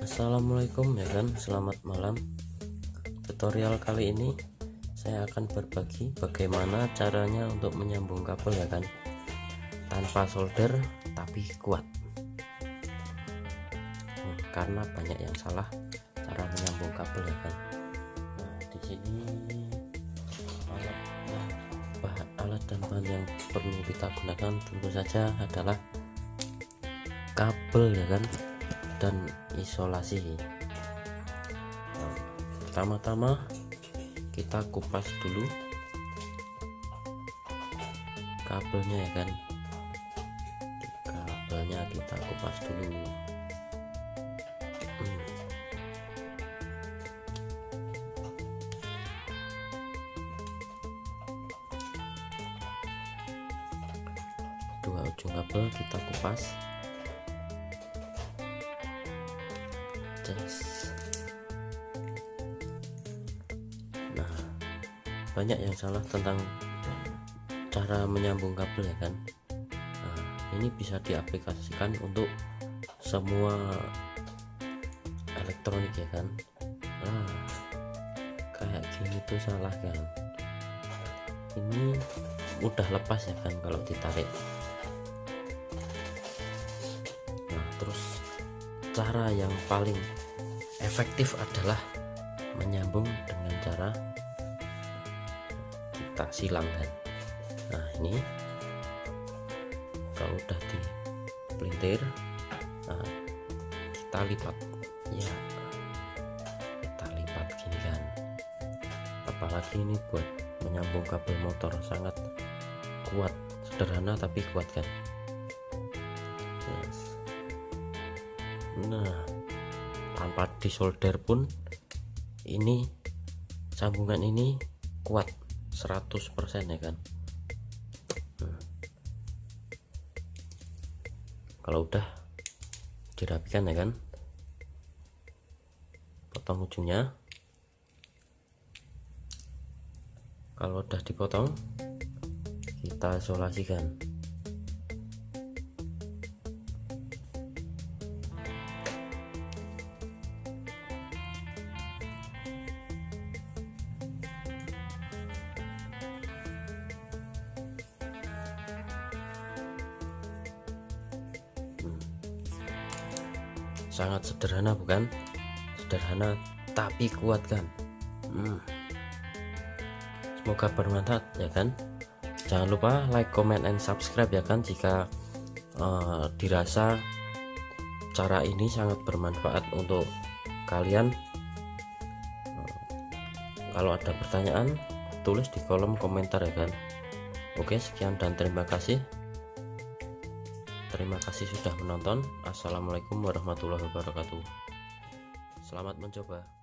Assalamualaikum ya kan, selamat malam. Tutorial kali ini saya akan berbagi bagaimana caranya untuk menyambung kabel ya kan, tanpa solder tapi kuat. Karena banyak yang salah cara menyambung kabel ya kan. Nah, di sini alat dan bahan yang perlu kita gunakan tentu saja adalah kabel ya kan, dan isolasi. Nah, pertama-tama kita kupas dulu kabelnya ya kan, kabelnya kita kupas dulu. Dua ujung kabel kita kupas. Nah, banyak yang salah tentang cara menyambung kabel ya kan. Nah, ini bisa diaplikasikan untuk semua elektronik ya kan. Nah, kayak gini tuh salah kan. Ini mudah lepas ya kan kalau ditarik. Nah, terus cara yang paling efektif adalah menyambung dengan cara kita silang kan. Nah, ini kalau udah dipelintir, nah, kita lipat ya, kita lipat gini kan. Apalagi ini buat menyambung kabel motor sangat kuat, sederhana tapi kuat kan. Nah, tanpa disolder pun ini sambungan ini kuat 100% ya kan. Kalau udah dirapikan ya kan, potong ujungnya. Kalau udah dipotong, kita isolasikan. Sangat sederhana bukan? Sederhana tapi kuat kan. Semoga bermanfaat ya kan. Jangan lupa like, comment, and subscribe ya kan, jika dirasa cara ini sangat bermanfaat untuk kalian. Kalau ada pertanyaan, tulis di kolom komentar ya kan. Oke, sekian dan terima kasih. Terima kasih sudah menonton. Assalamualaikum warahmatullahi wabarakatuh. Selamat mencoba.